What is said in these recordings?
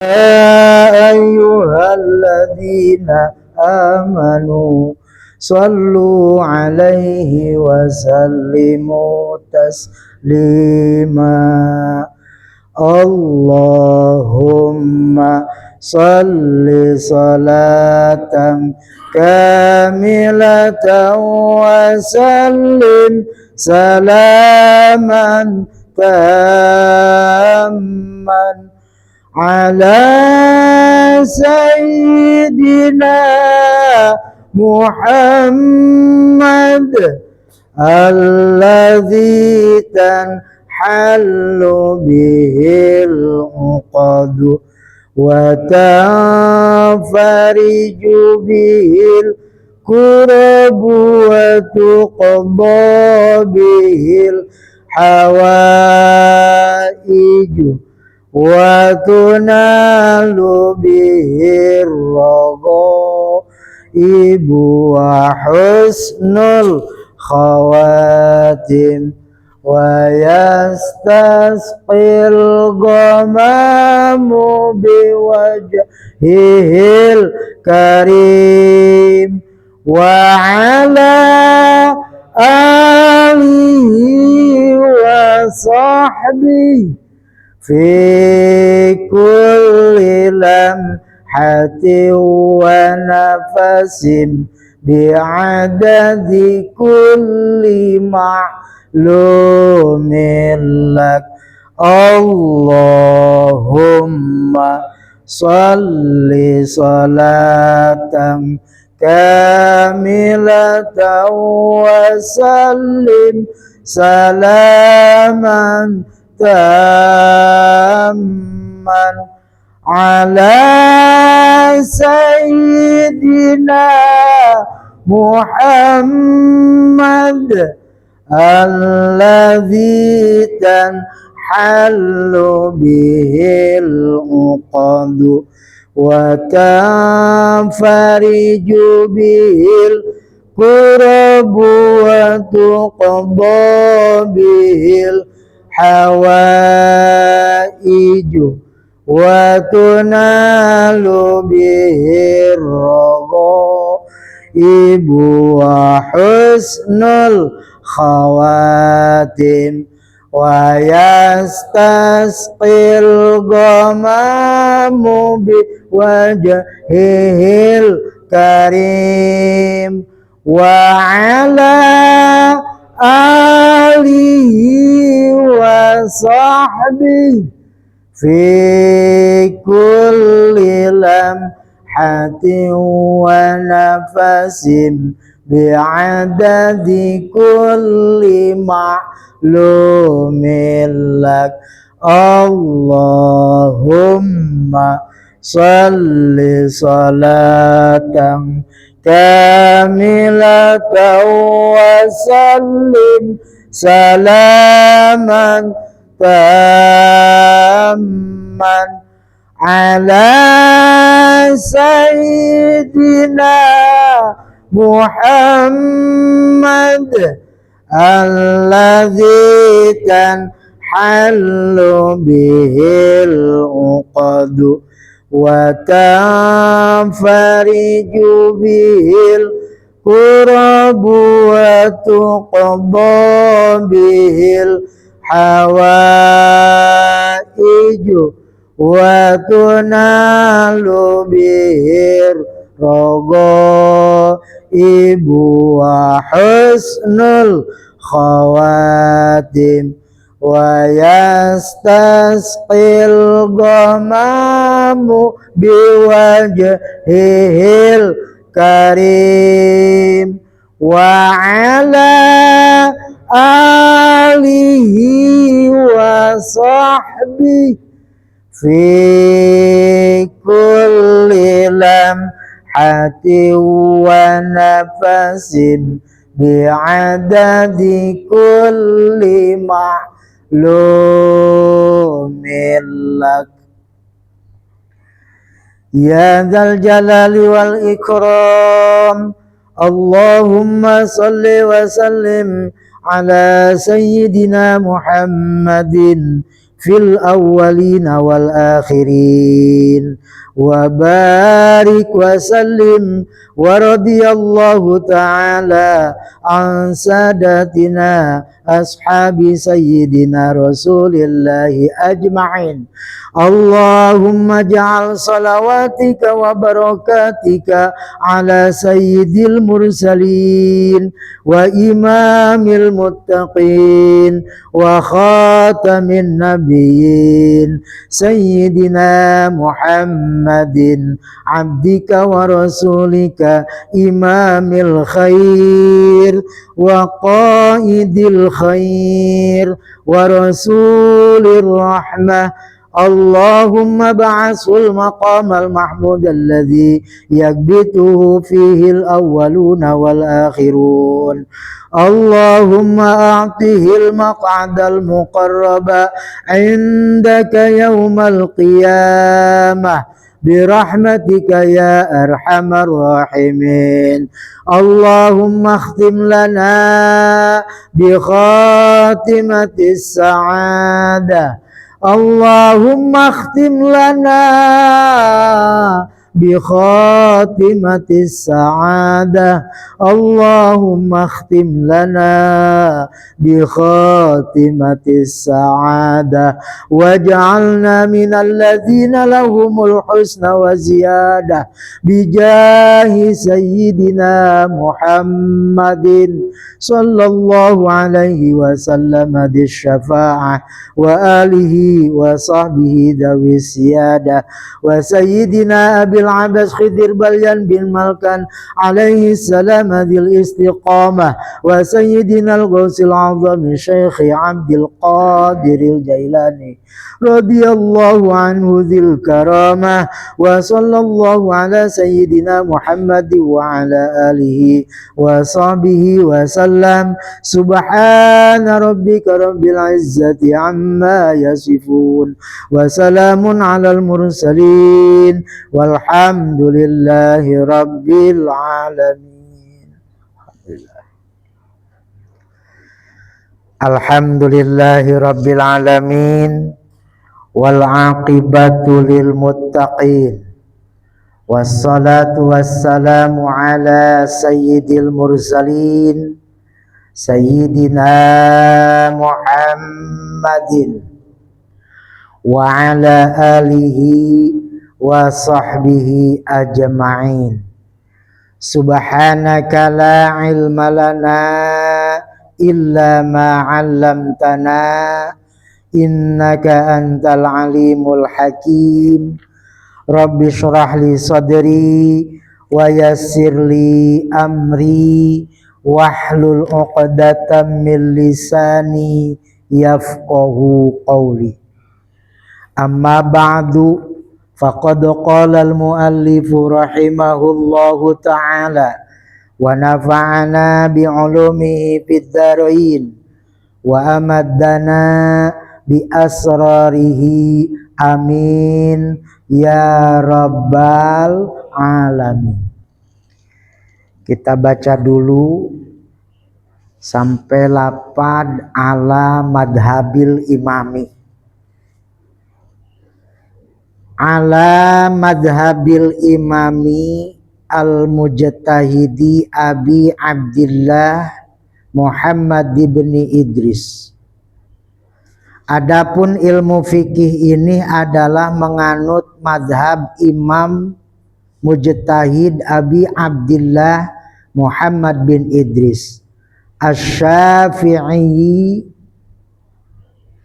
يا أيها الذين آمنوا صلوا عليه وسلموا تسليما. اللهم صل صلاة كاملة وسلم سلاما تاما على سيدنا محمد الذي تنحل به العقد وتنفرج به الكرب وتقضى به الحوائج وتنال به الرغائب وحسن الخواتم ويستسقي الغمام بوجهه الكريم وعلى آله وصحبه في كل لمحة ونفس بعدد كل معلوم لك. اللهم صل صلاة كاملة وسلم سلاما تاما على سيدنا محمد الذي تنحل به العقد وتنفرج به الكرب وتقضى به الحوائج وتنال به الرغائب وحسن الخواتم ويستسقي الغمام بوجهه الكريم وعلى آله وصحبه في كل لمحة ونفس بعدد كل معلوم لك. اللهم صل صلاة كاملة وسلم سلاما تاما على سيدنا محمد الذي تنحل به العقد وتنفرج به الكرب وتقضى به الحوائج وتنال به الرغائب وحسن الخواتم ويستسقي الغمام بوجهه الكريم وعلى آله وصحبه في كل لمحة ونفس بعدد كل معلوم لك. يا ذا الجلال والإكرام اللهم صل وسلم على سيدنا محمد fil awwalina wal akhirin wa barik wa sallim wa radiyallahu ta'ala an sadatina ashabi sayyidina rasulillahi ajma'in. Allahumma ja'al salawatika wa barakatika ala sayyidil mursalin wa imamil muttaqin wa khatamin nabiyyin sayyidina Muhammadin abdika wa rasulika imamil khair wa qaidil khair wa rasulir rahmah. Allahumma ba'asul maqamal mahmud alladhi yagbituhu fihi al-awwaluna wal akhirun. Allahumma a'tihil maq'adal muqarraba indaka yawmal qiyamah birahmatika ya arhamar rahimin. Allahumma akhtim lana bi khatimatis sa'adah. Allahumma akhtim lana bi khatimatis sa'adah. Allahumma akhtim lana bi khatimatis sa'adah waj'alna minal ladzina lahumul husna wa ziyadah bi jahi sayyidina Muhammadin sallallahu alaihi wasallam bis syafa'ah wa alihi wa sahbihi dawi siyadah wa sayyidina Abil Abbas Khidir Balyan bin Malkan alaihi salam adil istiqamah wa sayyidina al-Ghawsil Azam Syekh Abdul Qadir Jailani radhiyallahu anhu dzil karamah wa sallallahu ala sayyidina Muhammad wa ala alihi wa sahbihi wa sallam. Subhana rabbika rabbil izzati amma yasifun wa salamun alal mursalin walhamdulillahi rabbil alamin. Alhamdulillahi rabbil alamin wal aqibatu lil muttaqin wassalatu wassalamu ala sayyidil mursalin sayyidina Muhammadin wa ala alihi wa sahbihi ajma'in. Subhanaka la ilma lana illa ma 'allamtana innaka antal alimul hakim. Rabbi shrah li sadri wa yassir li amri wahlul 'uqdatam min lisani yafqahu qawli. Amma ba'du faqad qala al-muallifu rahimahullahu ta'ala wa nafa'ana bi'ulumihi fid dharain wa amaddana bi asrarihi amin ya rabbal alamin. Kita baca dulu sampai lapad ala madhabil imami. Ala madhabil imami al-mujtahidi Abi Abdillah Muhammad ibn Idris. Adapun ilmu fikih ini adalah menganut madhab Imam Mujtahid Abi Abdillah Muhammad bin Idris Asy-Syafi'i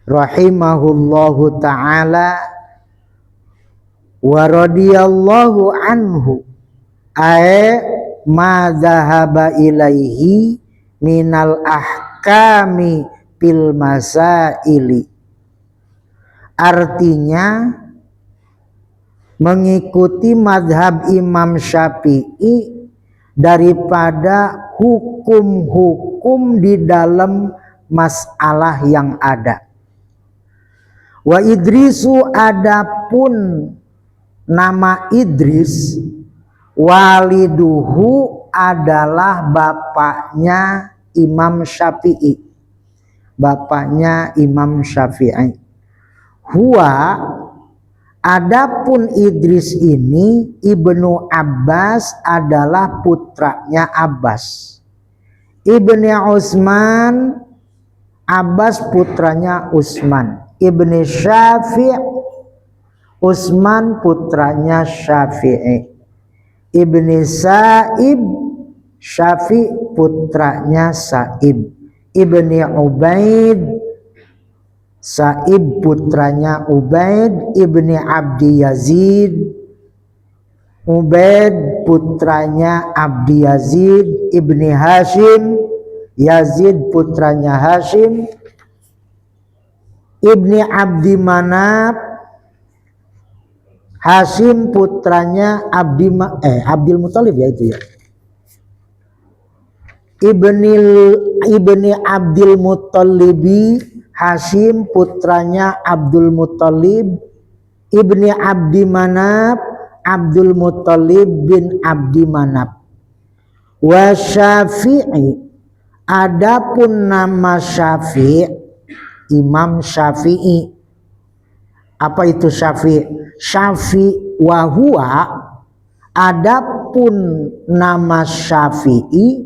rahimahullahu ta'ala wa radiyallahu anhu ay ma dhahaba ilaihi minal ahkami fil masaili. Artinya mengikuti madhab Imam Syafi'i daripada hukum-hukum di dalam masalah yang ada. Wa Idrisu, adapun nama Idris, waliduhu adalah bapaknya Imam Syafi'i. Bapaknya Imam Syafi'i. huwa adapun Idris ini Ibnu Abbas adalah putranya Abbas. Ibni Utsman, Abbas putranya Utsman. Ibni Syafi', Utsman putranya Syafi'i. Ibni Sa'ib, Syafi' putranya Sa'ib. Ibni Ubaid, Sa'ib putranya Ubaid. Ibni Abdi Yazid, Ubaid putranya Abdi Yazid. Ibni Hashim, Yazid putranya Hashim. Ibni Abdi Manaf, Hashim putranya Abdul Muthalib ya itu ya. Ibni Abdul Muthalibi, Hashim putranya Abdul Muthalib. Ibni Abdi Manaf, Abdul Muthalib bin Abdi Manaf. Wa Syafi'i, adapun nama Syafi', Imam Syafi'i. Apa itu Syafi'? Syafi' wa huwa, adapun nama Syafi'i,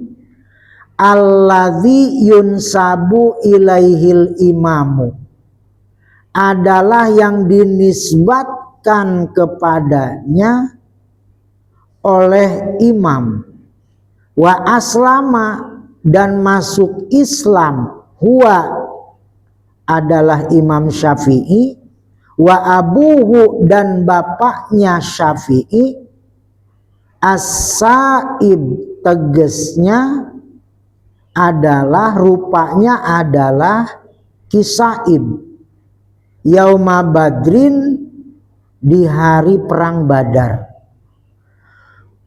alladzi yunsabu ilaihil imamu, adalah yang dinisbatkan kepadanya oleh imam. Wa aslama, dan masuk Islam, huwa adalah Imam Syafi'i. Wa abuhu, dan bapaknya Syafi'i, as-Sa'ib, tegesnya adalah, rupanya adalah Kisaib. Yauma Badrin, di hari perang Badar.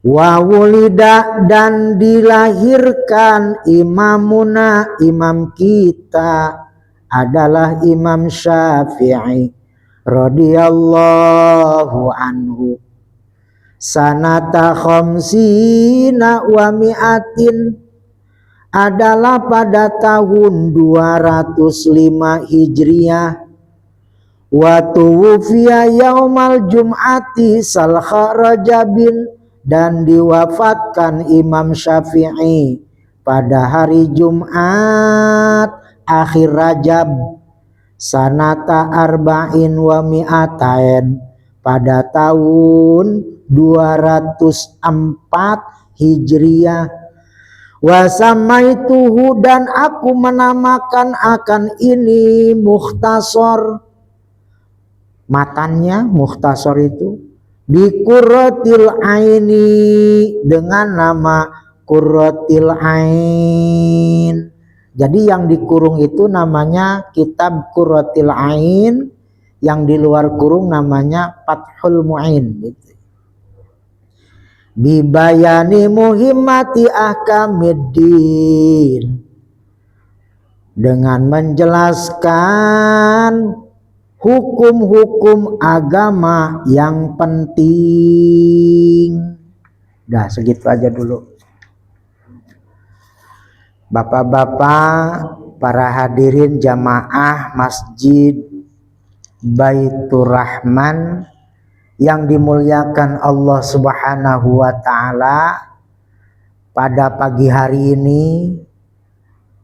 Wa wulida, dan dilahirkan imamuna, imam kita adalah Imam Syafi'i radhiyallahu anhu, sanata khamsina wa mi'atin, adalah pada tahun 205 Hijriah. Wa tuwfiya yaumal jum'ati salkha Rajabin, dan diwafatkan Imam Syafi'i pada hari Jumat akhir Rajab, sanata arba'in wa mi'atain, pada tahun 204 Hijriah. Wa samaituhu, dan aku menamakan akan ini mukhtasar, matannya mukhtasar itu bi Qurratil Aini, dengan nama Qurratil Ain. Jadi yang dikurung itu namanya kitab Qurratil Ain, yang di luar kurung namanya Fathul Mu'in gitu. Bi bayani muhimmati ahkamiddin, dengan menjelaskan hukum-hukum agama yang penting. Dah segitu aja dulu. Bapak-bapak, para hadirin jamaah Masjid Baitur Rahman yang dimuliakan Allah Subhanahu wa ta'ala, pada pagi hari ini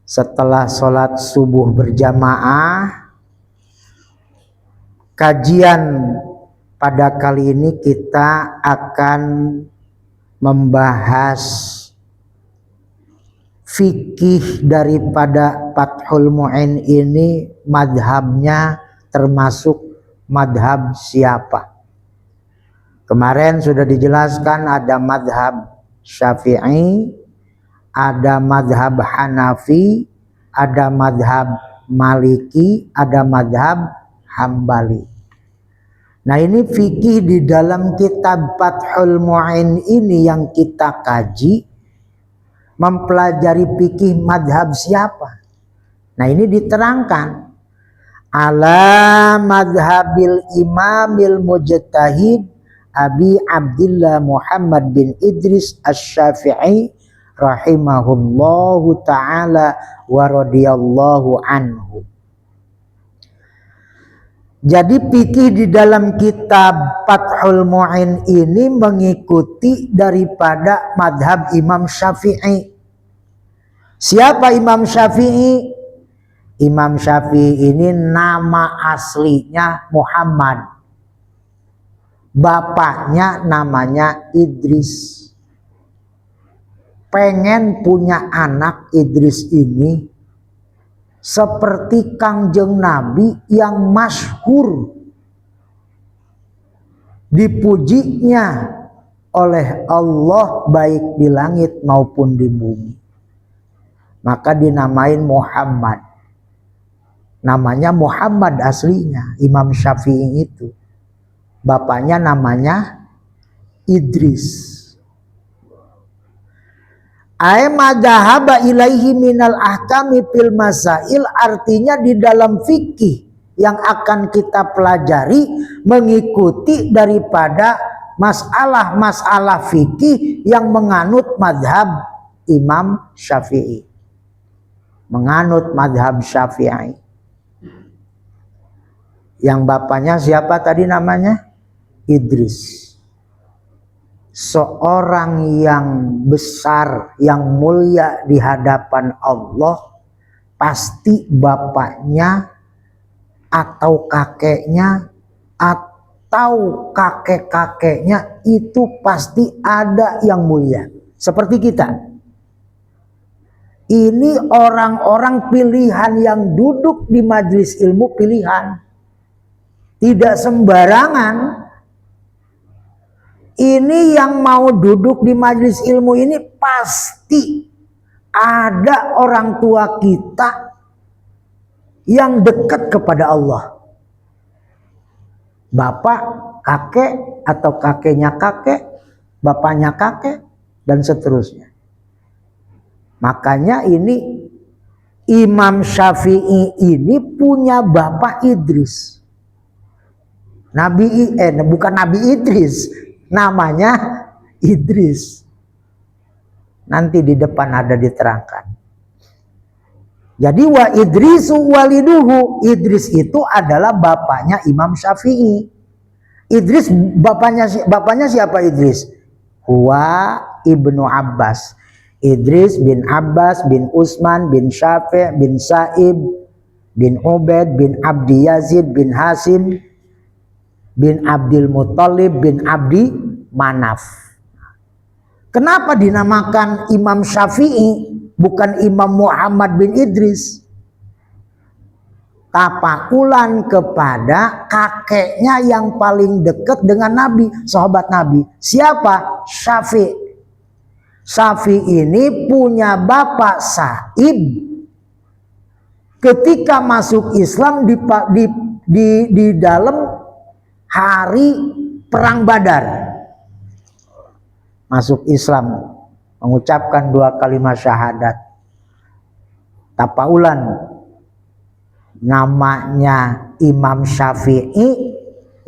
setelah sholat subuh berjamaah, kajian pada kali ini kita akan membahas fikih daripada Fathul Mu'in ini, madhabnya termasuk madhab siapa. Kemarin sudah dijelaskan ada madhab Syafi'i, ada madhab Hanafi, ada madhab Maliki, ada madhab Hambali. Nah ini fikih di dalam kitab Fathul Mu'in ini yang kita kaji, mempelajari fikih madhab siapa. Nah ini diterangkan ala madhabil imamil mujtahid Abi Abdillah Muhammad bin Idris Asy-Syafi'i rahimahullahu ta'ala wa radhiyallahu anhu. Jadi fikih di dalam kitab Fathul Mu'in ini mengikuti daripada madhab Imam Syafi'i. Siapa Imam Syafi'i? Imam Syafi'i ini nama aslinya Muhammad. Bapaknya namanya Idris. Pengen punya anak Idris ini seperti Kangjeng Nabi yang masyhur dipujinya oleh Allah baik di langit maupun di bumi. Maka dinamain Muhammad. Namanya Muhammad aslinya Imam Syafi'i itu. Bapaknya namanya Idris. Aima dhahaba ilaihi minal ahkami fil masail, artinya di dalam fikih yang akan kita pelajari mengikuti daripada masalah-masalah fikih yang menganut madhab Imam Syafi'i. Menganut madhab Syafi'i. Yang bapaknya siapa tadi namanya? Idris. Seorang yang besar, yang mulia di hadapan Allah, pasti bapaknya atau kakeknya atau kakek-kakeknya itu pasti ada yang mulia. Seperti kita. Ini orang-orang pilihan yang duduk di majelis ilmu pilihan. Tidak sembarangan. Ini yang mau duduk di majelis ilmu ini pasti ada orang tua kita yang dekat kepada Allah. Bapak, kakek, atau kakeknya kakek, bapaknya kakek, dan seterusnya. Makanya ini Imam Syafi'i ini punya bapak Idris. Bukan Nabi Idris. Namanya Idris. Nanti di depan ada diterangkan. Jadi wa Idrisu waliduhu. Idris itu adalah bapaknya Imam Syafi'i. Idris bapaknya siapa Idris? Huwa Ibnu Abbas. Idris bin Abbas bin Utsman bin Syafi' bin Sa'ib bin Ubaid bin Abdi Yazid bin Hasim bin Abdul Muthalib bin Abdi Manaf. Kenapa dinamakan Imam Syafi'i bukan Imam Muhammad bin Idris? Tapakulan kepada kakeknya yang paling dekat dengan Nabi, sahabat Nabi. Siapa? Syafi'i. Syafi'i ini punya bapak Sa'ib. Ketika masuk Islam di dalam hari perang Badar, masuk Islam, mengucapkan 2 kalimat syahadat. Tapaulan namanya Imam Syafi'i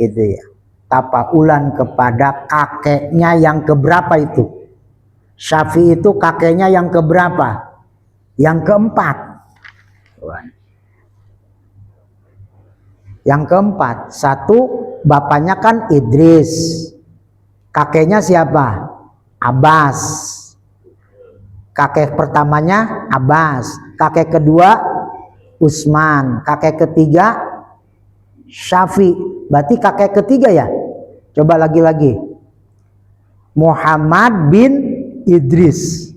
itu ya. Tapaulan kepada kakeknya yang keberapa itu? Syafi'i itu kakeknya yang keberapa? Yang keempat. Yang keempat, satu bapaknya kan Idris, kakeknya siapa? Abbas. Kakek pertamanya Abbas, kakek kedua Utsman, kakek ketiga Syafi'. Berarti kakek ketiga ya? Coba lagi-lagi. Muhammad bin Idris.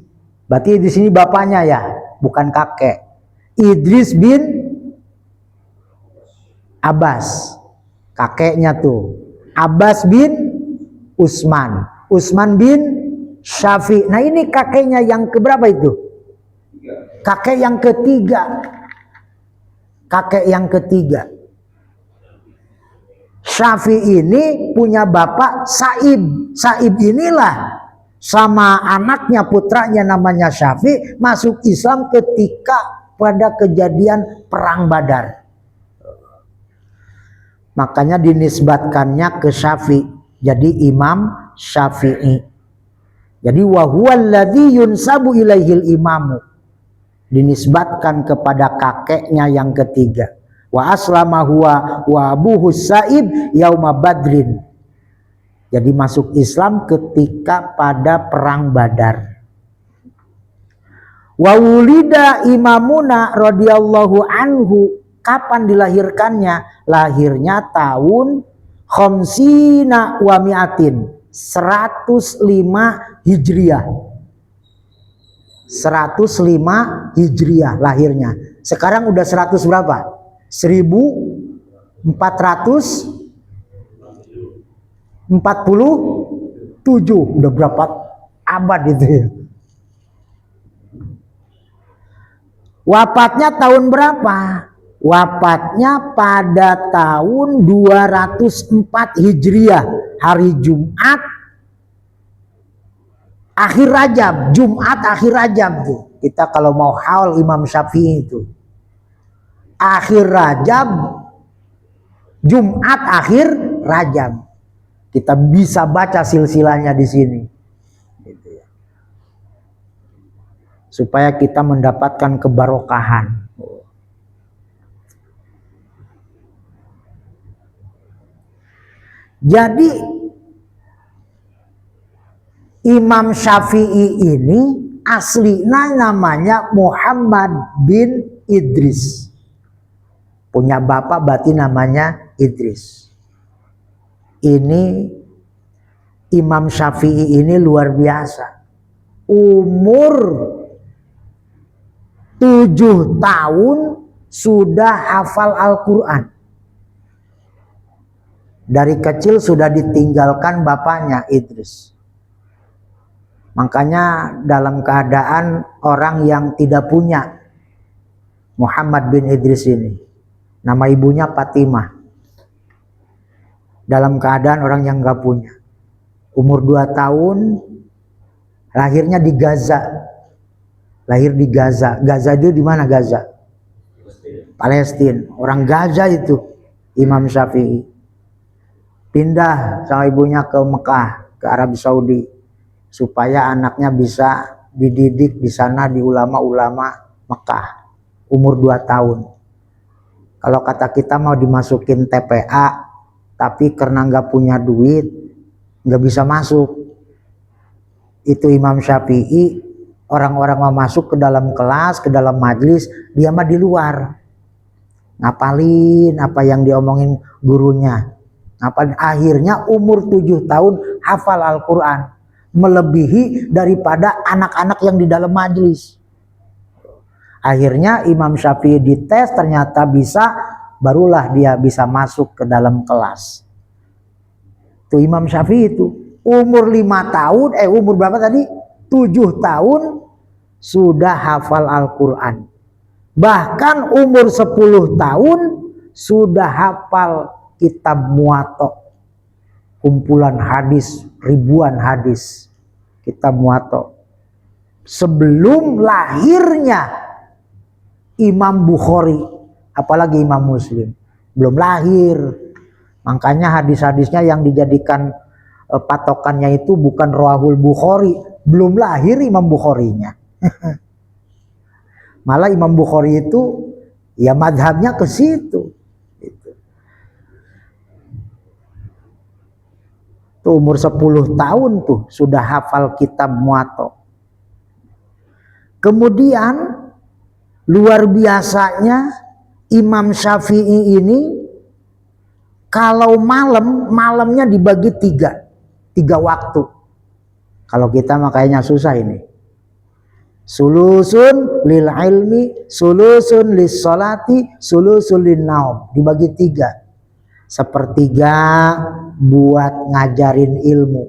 Berarti di sini bapaknya ya, bukan kakek. Idris bin Abbas, kakeknya tuh. Abbas bin Utsman, Utsman bin Syafi'. Nah ini kakeknya yang keberapa itu? Kakek yang ketiga. Kakek yang ketiga. Syafi'i ini punya bapak Sa'ib. Sa'ib inilah sama anaknya, putranya namanya Syafi', masuk Islam ketika pada kejadian perang Badar. Makanya dinisbatkannya ke Syafi'. Jadi Imam Syafi'i. Jadi wa huwallazi yunsabu ilaihil imamu. Dinisbatkan kepada kakeknya yang ketiga. Wa aslama huwa wa abuhu Sa'ib yauma Badrin. Jadi masuk Islam ketika pada perang Badar. Wa wulida Imamuna radhiyallahu anhu. Kapan dilahirkannya? Lahirnya tahun khamsina wa mi'atin, 105 Hijriah. 105 Hijriah lahirnya. Sekarang udah 100 berapa? 1447. Udah berapa abad itu ya? Wafatnya tahun berapa? Wafatnya pada tahun 204 Hijriah, hari Jumat akhir Rajab, Jumat akhir Rajab tuh. Kita kalau mau haul Imam Syafi'i itu akhir Rajab, Jumat akhir Rajab. Kita bisa baca silsilahnya di sini, gitu ya. Supaya kita mendapatkan kebarokahan. Jadi Imam Syafi'i ini aslinya namanya Muhammad bin Idris. Punya bapak berarti namanya Idris. Ini Imam Syafi'i ini luar biasa. Umur 7 tahun sudah hafal Al-Quran. Dari kecil sudah ditinggalkan bapaknya Idris. Makanya dalam keadaan orang yang tidak punya, Muhammad bin Idris ini, nama ibunya Fatimah. Dalam keadaan orang yang gak punya. Umur 2 tahun, lahirnya di Gaza. Lahir di Gaza. Gaza itu di mana Gaza? Palestina. Orang Gaza itu Imam Syafi'i. Pindah sama ibunya ke Mekah, ke Arab Saudi, supaya anaknya bisa dididik di sana di ulama-ulama Mekah. Umur 2 tahun. Kalau kata kita mau dimasukin TPA, tapi karena nggak punya duit, nggak bisa masuk. Itu Imam Syafi'i, orang-orang mau masuk ke dalam kelas, ke dalam majlis, dia mah di luar. Ngapalin apa yang diomongin gurunya. Akhirnya umur 7 tahun hafal Al-Quran, melebihi daripada anak-anak yang di dalam majlis. Akhirnya Imam Syafi'i dites, ternyata bisa, barulah dia bisa masuk ke dalam kelas. Itu Imam Syafi'i itu umur 5 tahun, umur berapa tadi? 7 tahun sudah hafal Al-Quran. Bahkan umur 10 tahun sudah hafal kitab Muwatta, kumpulan hadis, ribuan hadis, kitab Muwatta. Sebelum lahirnya Imam Bukhari, apalagi Imam Muslim, belum lahir. Makanya hadis-hadisnya yang dijadikan patokannya itu bukan Rawahul Bukhari, belum lahir Imam Bukharinya. Malah Imam Bukhari itu ya madhabnya ke situ. Tuh umur 10 tahun tuh sudah hafal kitab Muwatta. Kemudian luar biasanya Imam Syafi'i ini kalau malamnya dibagi 3 waktu. Kalau kita makanya susah ini. Sulusun lil ilmi, sulusun lis salati, sulusun lin naum. Dibagi 3. Sepertiga buat ngajarin ilmu,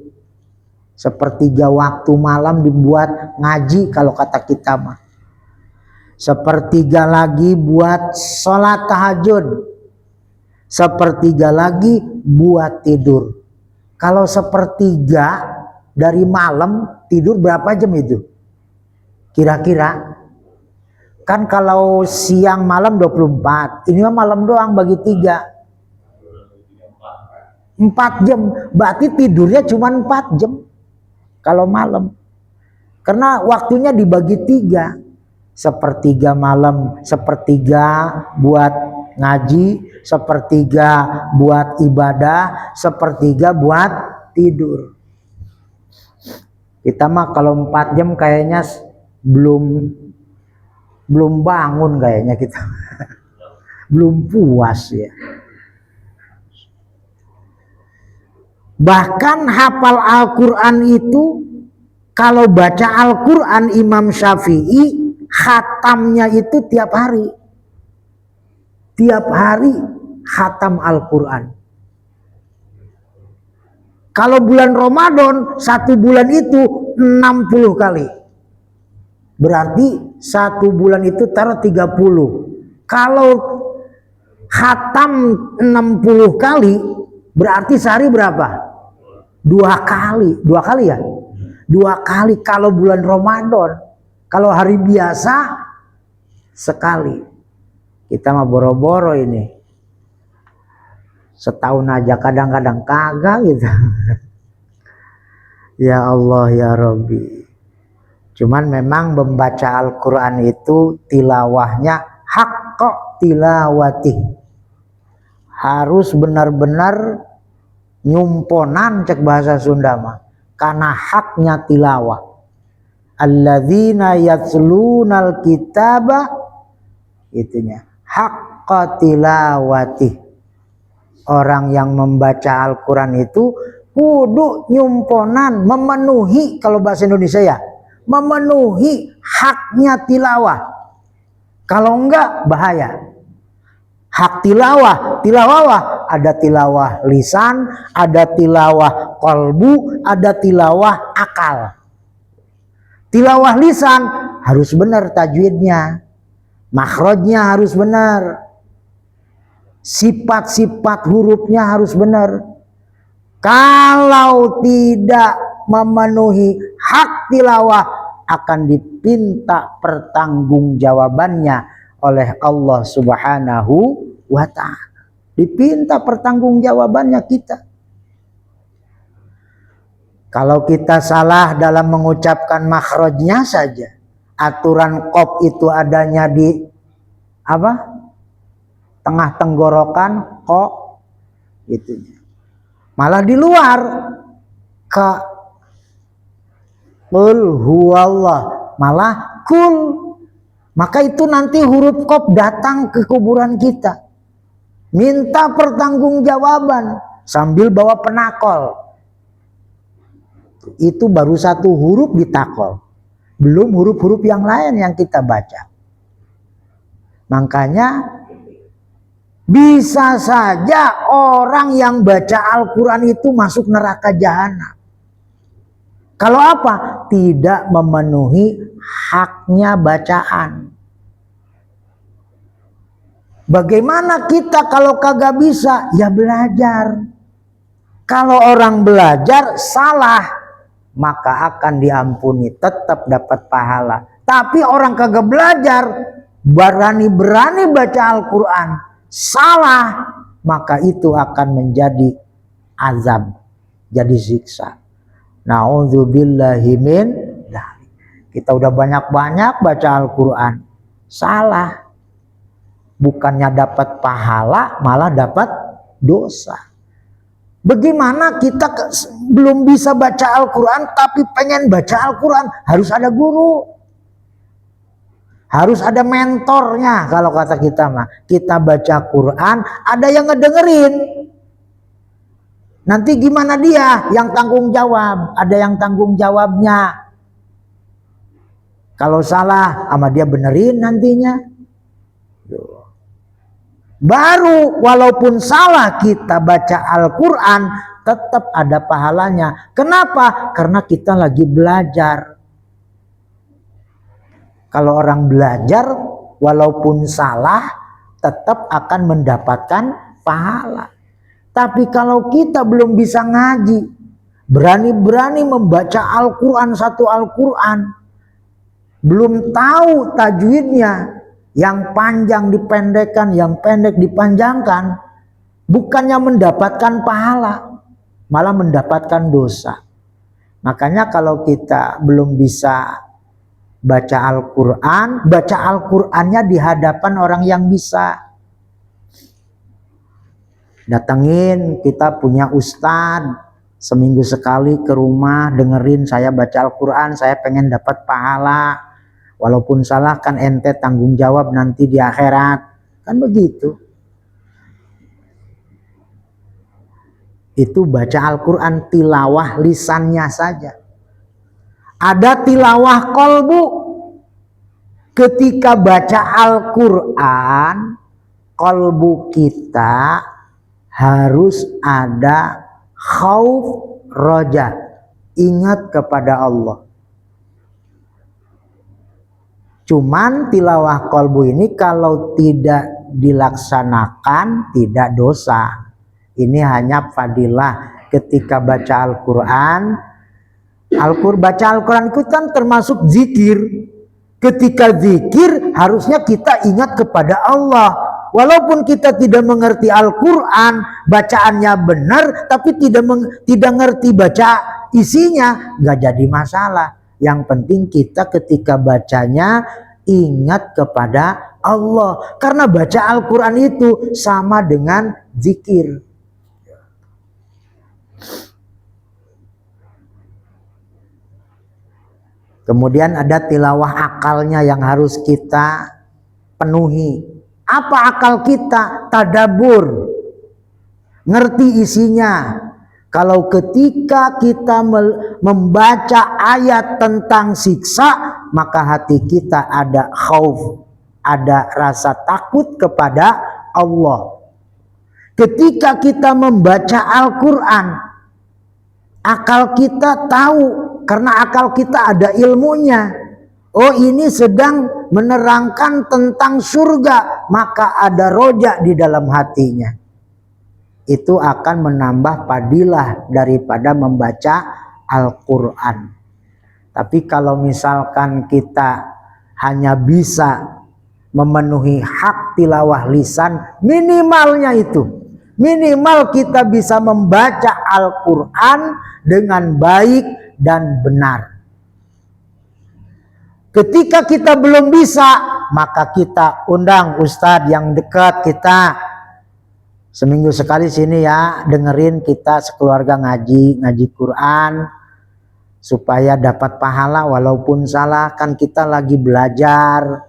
sepertiga waktu malam dibuat ngaji kalau kata kita mah, sepertiga lagi buat sholat tahajud, sepertiga lagi buat tidur. Kalau sepertiga dari malam tidur berapa jam itu kira-kira? Kan kalau siang malam 24, ini mah malam doang bagi 3, 4 jam, berarti tidurnya cuma 4 jam kalau malam. Karena waktunya dibagi 3. Sepertiga malam, sepertiga buat ngaji, sepertiga buat ibadah, sepertiga buat tidur. Kita mah kalau 4 jam kayaknya belum bangun kayaknya kita. Belum puas ya. Bahkan hafal Al-Quran itu, kalau baca Al-Quran Imam Syafi'i khatamnya itu tiap hari. Tiap hari khatam Al-Quran. Kalau bulan Ramadan 1 bulan itu 60 kali. Berarti 1 bulan itu taruh 30. Kalau khatam 60 kali berarti sehari berapa? 2 kali. 2 kali ya? 2 kali kalau bulan Ramadan. Kalau hari biasa sekali. Kita mah boro-boro ini. Setahun aja kadang-kadang kagak gitu. Ya Allah ya Rabbi. Cuman memang membaca Al-Quran itu tilawahnya haqqa tilawati. Harus benar-benar nyumponan cek bahasa Sunda mah. Karena haknya tilawah. Alladzina yatslunal kitaba itunya. Haqqa tilawati. Orang yang membaca Al-Quran itu kudu nyumponan, memenuhi, kalau bahasa Indonesia ya, memenuhi haknya tilawah. Kalau enggak bahaya. Hak tilawah ada tilawah lisan, ada tilawah qalbu, ada tilawah akal. Tilawah lisan harus benar tajwidnya, makhrajnya harus benar, sifat-sifat hurufnya harus benar. Kalau tidak memenuhi hak tilawah akan dipinta pertanggungjawabannya oleh Allah Subhanahu wa ta'ala. Dipinta pertanggungjawabannya kita. Kalau kita salah dalam mengucapkan makhrajnya saja, aturan qaf itu adanya di apa? Tengah tenggorokan kok gitu. Malah di luar ka qul huwallah malah kul. Maka itu nanti huruf qaf datang ke kuburan kita. Minta pertanggungjawaban sambil bawa penakol. Itu baru 1 huruf ditakol. Belum huruf-huruf yang lain yang kita baca. Makanya bisa saja orang yang baca Al-Quran itu masuk neraka jahanam. Kalau apa? Tidak memenuhi haknya bacaan. Bagaimana kita kalau kagak bisa? Ya belajar. Kalau orang belajar salah, maka akan diampuni, tetap dapat pahala. Tapi orang kagak belajar, berani-berani baca Al-Quran, salah, maka itu akan menjadi azab, jadi siksa. Na'udzubillahi min dzalik. Kita udah banyak-banyak baca Al-Quran, salah, bukannya dapat pahala malah dapat dosa. Bagaimana kita belum bisa baca Al-Quran tapi pengen baca Al-Quran? Harus ada guru, harus ada mentornya. Kalau kata kita mah, kita baca Quran ada yang ngedengerin. Nanti gimana dia yang tanggung jawab? Ada yang tanggung jawabnya. Kalau salah sama dia benerin nantinya. Baru walaupun salah kita baca Al-Quran tetap ada pahalanya. Kenapa? Karena kita lagi belajar. Kalau orang belajar walaupun salah tetap akan mendapatkan pahala. Tapi kalau kita belum bisa ngaji, berani-berani membaca Al-Quran, 1 Al-Quran, belum tahu tajwidnya, yang panjang dipendekkan, yang pendek dipanjangkan, bukannya mendapatkan pahala, malah mendapatkan dosa. Makanya kalau kita belum bisa baca Al-Quran, baca Al-Qurannya di hadapan orang yang bisa. Datengin, kita punya ustadz, seminggu sekali ke rumah, dengerin saya baca Al-Quran, saya pengen dapat pahala. Walaupun salah kan ente tanggung jawab nanti di akhirat. Kan begitu. Itu baca Al-Quran, tilawah lisannya saja. Ada tilawah kolbu. Ketika baca Al-Quran, kolbu kita harus ada khauf roja, ingat kepada Allah. Cuman tilawah kolbu ini kalau tidak dilaksanakan tidak dosa. Ini hanya fadilah ketika baca Al-Quran. Baca Al-Quran itu kan termasuk zikir. Ketika zikir harusnya kita ingat kepada Allah. Walaupun kita tidak mengerti Al-Quran, bacaannya benar, tapi tidak ngerti baca isinya, nggak jadi masalah. Yang penting kita ketika bacanya ingat kepada Allah. Karena baca Al-Quran itu sama dengan zikir. Kemudian ada tilawah akalnya yang harus kita penuhi. Apa akal kita? Tadabur. Ngerti isinya. Kalau ketika kita membaca ayat tentang siksa, maka hati kita ada khauf, ada rasa takut kepada Allah. Ketika kita membaca Al-Quran, akal kita tahu, karena akal kita ada ilmunya. Oh, ini sedang menerangkan tentang surga, maka ada roja di dalam hatinya. Itu akan menambah fadilah daripada membaca Al-Quran. Tapi kalau misalkan kita hanya bisa memenuhi hak tilawah lisan, minimalnya itu. Minimal kita bisa membaca Al-Quran dengan baik dan benar. Ketika kita belum bisa, maka kita undang ustadz yang dekat kita. Seminggu sekali sini ya, dengerin kita sekeluarga ngaji Quran. Supaya dapat pahala walaupun salah, kan kita lagi belajar.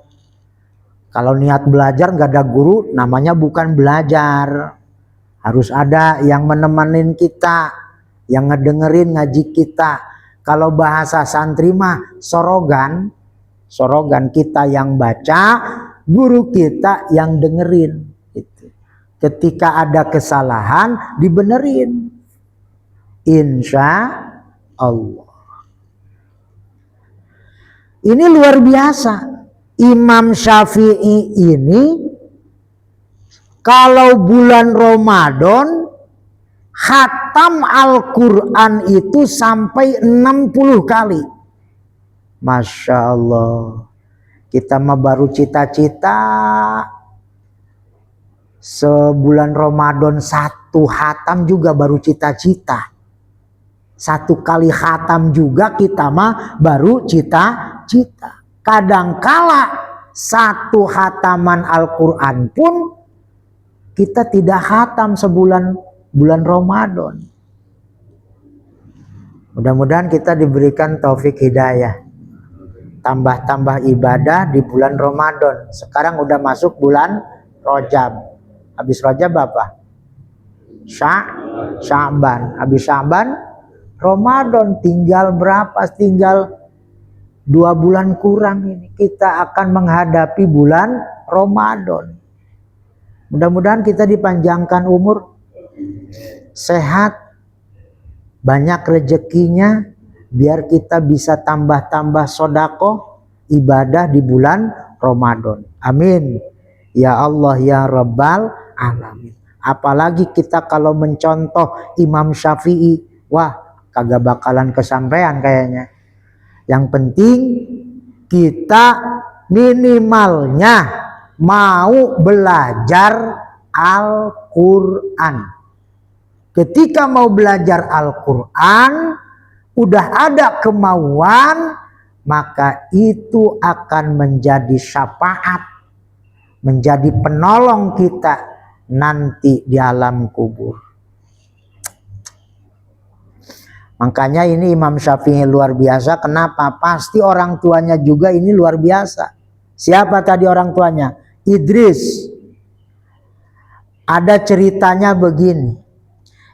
Kalau niat belajar nggak ada guru, namanya bukan belajar. Harus ada yang menemenin kita, yang ngedengerin ngaji kita. Kalau bahasa santri mah sorogan kita yang baca, guru kita yang dengerin. Ketika ada kesalahan dibenerin, insya Allah. Ini luar biasa. Imam Syafi'i ini kalau bulan Ramadan khatam Al-Quran itu sampai 60 kali. Masya Allah. Kita mah baru cita-cita sebulan Ramadan 1 khatam juga baru cita-cita. 1 kali khatam juga kita mah baru cita-cita. Kadangkala 1 khataman Al-Quran pun kita tidak khatam bulan Ramadan. Mudah-mudahan kita diberikan taufik hidayah. Tambah-tambah ibadah di bulan Ramadan. Sekarang udah masuk bulan Rajab. Habis Rajab apa? Sya'ban. Habis Sya'ban Ramadan, tinggal berapa? Tinggal 2 bulan kurang ini. Kita akan menghadapi bulan Ramadan. Mudah-mudahan kita dipanjangkan umur, sehat, banyak rezekinya, biar kita bisa tambah-tambah sodako ibadah di bulan Ramadan. Amin. Ya Allah ya Rabbal Alamin. Apalagi kita kalau mencontoh Imam Syafi'i, wah kagak bakalan kesampaian kayaknya. Yang penting kita minimalnya mau belajar Al-Quran. Ketika mau belajar Al-Quran, udah ada kemauan, maka itu akan menjadi syafaat, menjadi penolong kita nanti di alam kubur. Makanya ini Imam Syafi'i luar biasa. Kenapa? Pasti orang tuanya juga ini luar biasa. Siapa tadi orang tuanya? Idris. Ada ceritanya begini.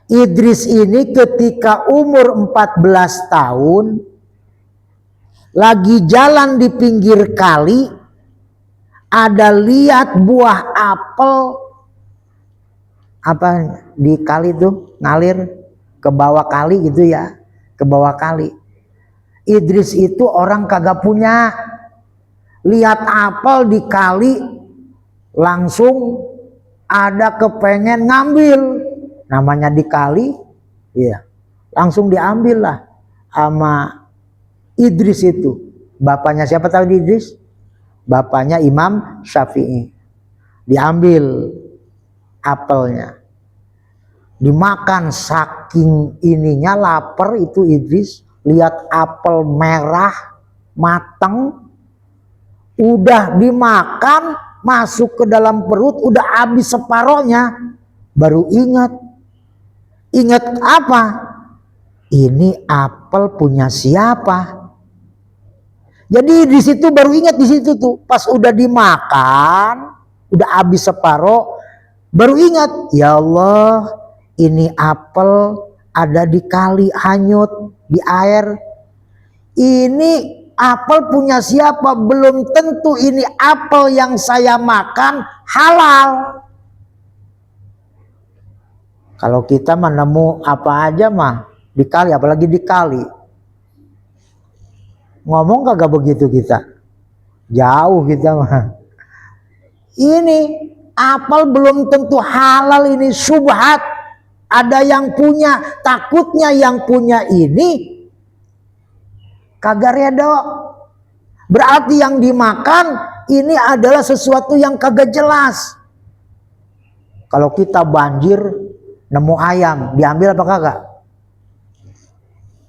Idris ini ketika umur 14 tahun lagi jalan di pinggir kali, ada lihat buah apel apa di kali tuh ngalir ke bawah kali gitu ya, ke bawah kali. Idris itu orang kagak punya, lihat apel di kali langsung ada kepengen ngambil, namanya di kali, iya, langsung diambil lah sama Idris itu. Bapaknya siapa tahu di Idris? Bapaknya Imam Syafi'i. Diambil apelnya, dimakan, saking ininya lapar itu Idris, lihat apel merah matang, udah dimakan, masuk ke dalam perut, udah habis separohnya, baru ingat apa? Ini apel punya siapa? Jadi di situ baru ingat, di situ tuh pas udah dimakan, udah habis separoh, baru ingat, ya Allah, ini apel ada di kali hanyut di air. Ini apel punya siapa? Belum tentu ini apel yang saya makan halal. Kalau kita menemu apa aja mah di kali, apalagi di kali. Ngomong kagak begitu kita. Jauh kita mah. Ini apel belum tentu halal, ini syubhat. Ada yang punya, takutnya yang punya ini kagak redo. Berarti yang dimakan ini adalah sesuatu yang kagak jelas. Kalau kita banjir nemu ayam, diambil apa kagak?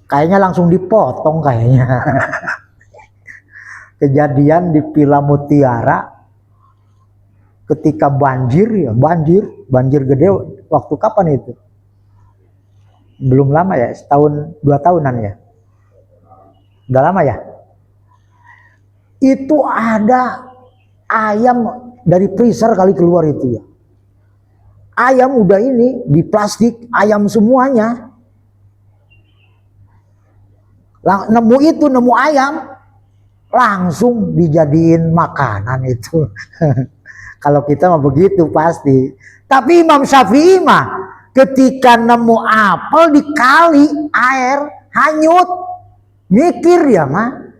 Kayaknya langsung dipotong kayaknya. Kejadian di Villa Mutiara ketika banjir ya, banjir gede waktu kapan itu? Belum lama ya, setahun 2 tahunan ya. Udah lama ya. Itu ada ayam dari freezer kali keluar itu ya. Ayam udah ini di plastik, ayam semuanya. Nemu ayam, langsung dijadiin makanan itu. Kalau kita mah begitu pasti. Tapi Imam Syafi'i mah ketika nemu apel di kali air hanyut, mikir ya mah,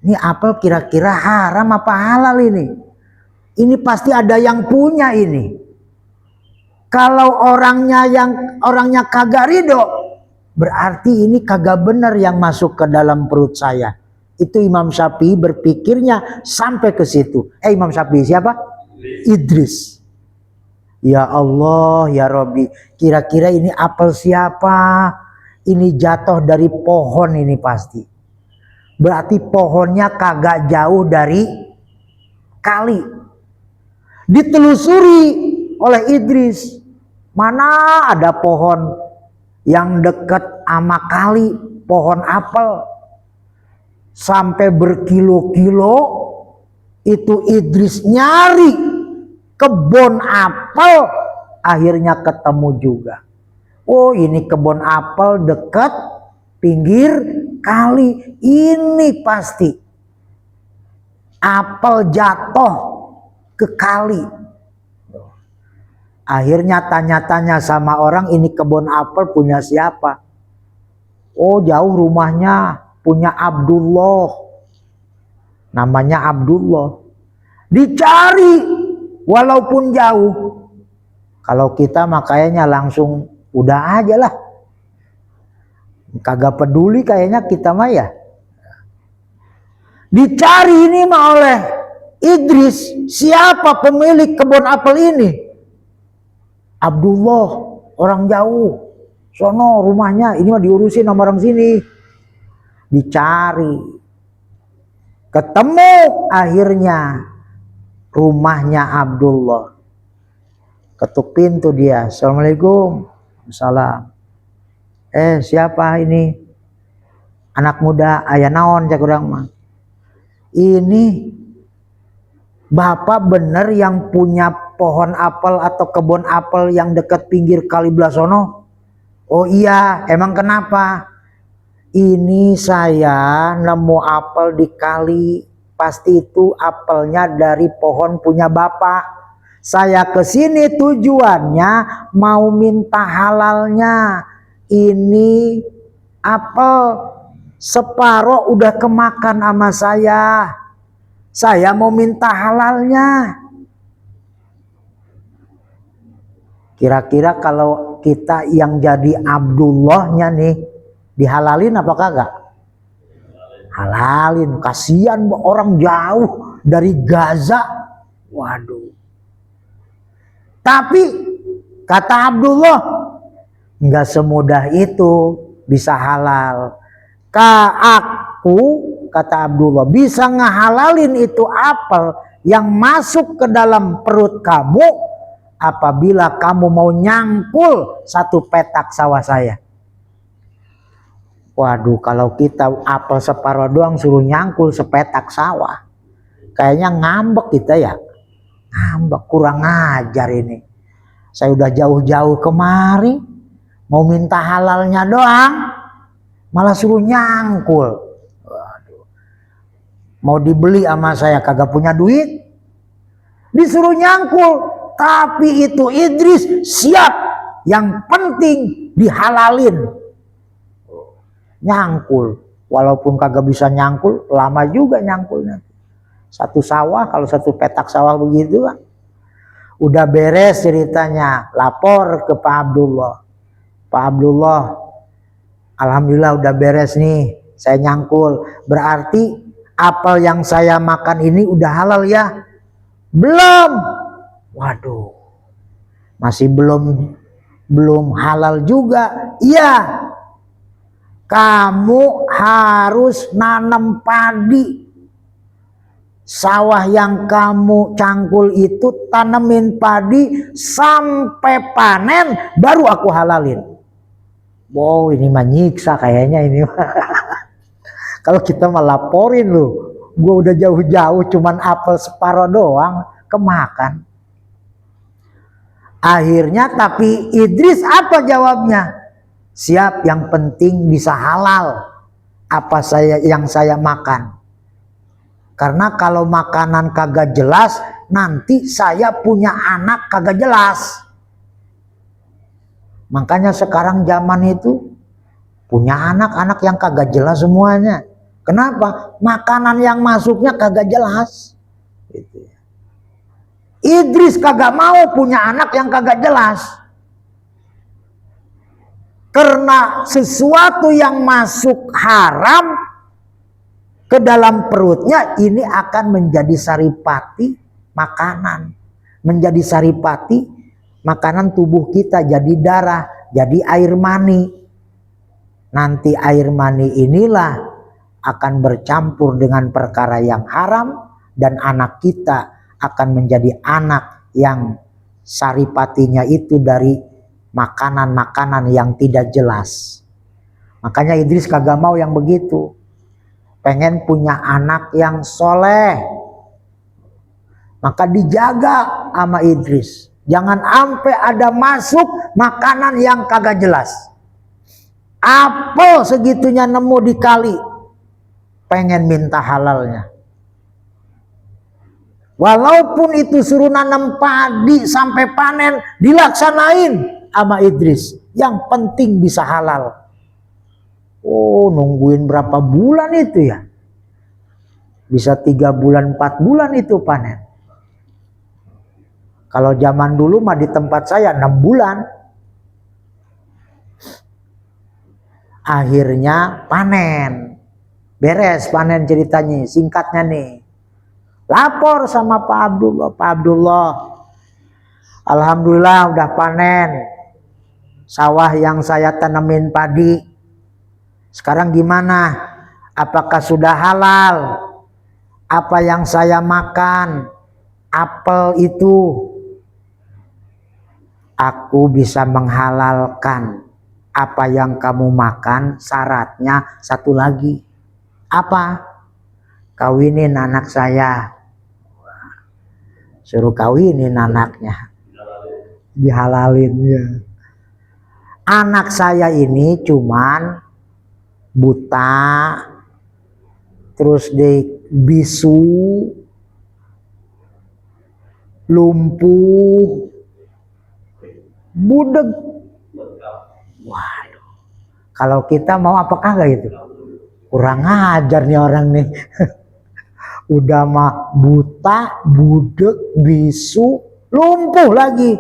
ini apel kira-kira haram apa halal ini? Ini pasti ada yang punya ini. Kalau orangnya kagak ridho, berarti ini kagak benar yang masuk ke dalam perut saya. Itu Imam Syafi'i berpikirnya sampai ke situ. Imam Syafi'i siapa? Idris. Ya Allah, ya Rabbi, kira-kira ini apel siapa? Ini jatuh dari pohon ini pasti. Berarti pohonnya kagak jauh dari kali. Ditelusuri oleh Idris. Mana ada pohon yang dekat sama kali, pohon apel. Sampai berkilo-kilo itu Idris nyari kebun apel, akhirnya ketemu juga. Oh, ini kebun apel dekat pinggir kali, ini pasti apel jatuh ke kali. Akhirnya tanya-tanya sama orang, ini kebun apel punya siapa? Oh, jauh rumahnya, punya Abdullah. Namanya Abdullah. Dicari walaupun jauh. Kalau kita makanya langsung udah aja lah. Kagak peduli kayaknya kita mah ya. Dicari ini mah oleh Idris, siapa pemilik kebun apel ini? Abdullah, orang jauh. Sono rumahnya, ini mah diurusin sama orang sini. Dicari. Ketemu akhirnya rumahnya Abdullah. Ketuk pintu dia. Assalamualaikum. Salam. Siapa ini? Anak muda, aya naon cak urang mah. Ini Bapak bener yang punya pohon apel atau kebun apel yang dekat pinggir kali Blasono? Oh iya, emang kenapa? Ini saya nemu apel di kali, pasti itu apelnya dari pohon punya Bapak. Saya kesini tujuannya mau minta halalnya. Ini apel separoh udah kemakan sama saya. Saya mau minta halalnya. Kira-kira kalau kita yang jadi Abdullahnya nih, dihalalin apa kagak? Halalin. Kasihan orang jauh dari Gaza. Waduh. Tapi kata Abdullah, nggak semudah itu bisa halal. Aku, kata Abdullah, bisa ngehalalin itu apel yang masuk ke dalam perut kamu apabila kamu mau nyangkul satu petak sawah saya. Waduh, kalau kita apel separuh doang suruh nyangkul sepetak sawah, kayaknya ngambek kita ya. Ngambek, kurang ajar ini. Saya udah jauh-jauh kemari mau minta halalnya doang, malah suruh nyangkul. Waduh. Mau dibeli sama saya kagak punya duit, disuruh nyangkul. Tapi itu Idris siap, yang penting dihalalin. Nyangkul, walaupun kagak bisa nyangkul, lama juga nyangkulnya. Satu sawah, kalau satu petak sawah begitu kan. Udah beres ceritanya, lapor ke Pak Abdullah. Pak Abdullah, alhamdulillah udah beres nih, saya nyangkul. Berarti apel yang saya makan ini udah halal ya? Belum. Waduh, masih belum halal juga. Iya, kamu harus nanam padi. Sawah yang kamu cangkul itu tanemin padi sampai panen baru aku halalin. Wow, ini mah nyiksa kayaknya ini. Kalau kita melaporin lu, gue udah jauh-jauh cuman apel separuh doang kemakan. Akhirnya tapi Idris apa jawabnya? Siap, yang penting bisa halal apa yang saya makan. Karena kalau makanan kagak jelas, nanti saya punya anak kagak jelas. Makanya sekarang zaman itu punya anak-anak yang kagak jelas semuanya. Kenapa? Makanan yang masuknya kagak jelas. Gitu. Idris kagak mau punya anak yang kagak jelas. Karena sesuatu yang masuk haram ke dalam perutnya ini akan menjadi saripati makanan. Menjadi saripati makanan tubuh kita, jadi darah, jadi air mani. Nanti air mani inilah akan bercampur dengan perkara yang haram dan anak kita akan menjadi anak yang saripatinya itu dari makanan-makanan yang tidak jelas. Makanya Idris kagak mau yang begitu. Pengen punya anak yang soleh. Maka dijaga sama Idris. Jangan sampai ada masuk makanan yang kagak jelas. Apel segitunya nemu di kali. Pengen minta halalnya. Walaupun itu suruh nanam padi sampai panen, dilaksanain sama Idris. Yang penting bisa halal. Oh, nungguin berapa bulan itu ya? Bisa 3 bulan, 4 bulan itu panen. Kalau zaman dulu mah di tempat saya 6 bulan. Akhirnya panen. Beres panen ceritanya, singkatnya nih. Lapor sama Pak Abdullah. Pak Abdullah, alhamdulillah udah panen. Sawah yang saya tanemin padi. Sekarang gimana? Apakah sudah halal? Apa yang saya makan? Apel itu. aku bisa menghalalkan apa yang kamu makan, syaratnya satu lagi. Apa? Kawinin anak saya. Suruh kawinin anaknya. Dihalalin ya. Anak saya ini cuman buta, terus dia bisu, lumpuh, budeg. Waduh, kalau kita mau apa kagak itu? Kurang ajar nih orang nih. Udah mah buta, budeg, bisu, lumpuh lagi.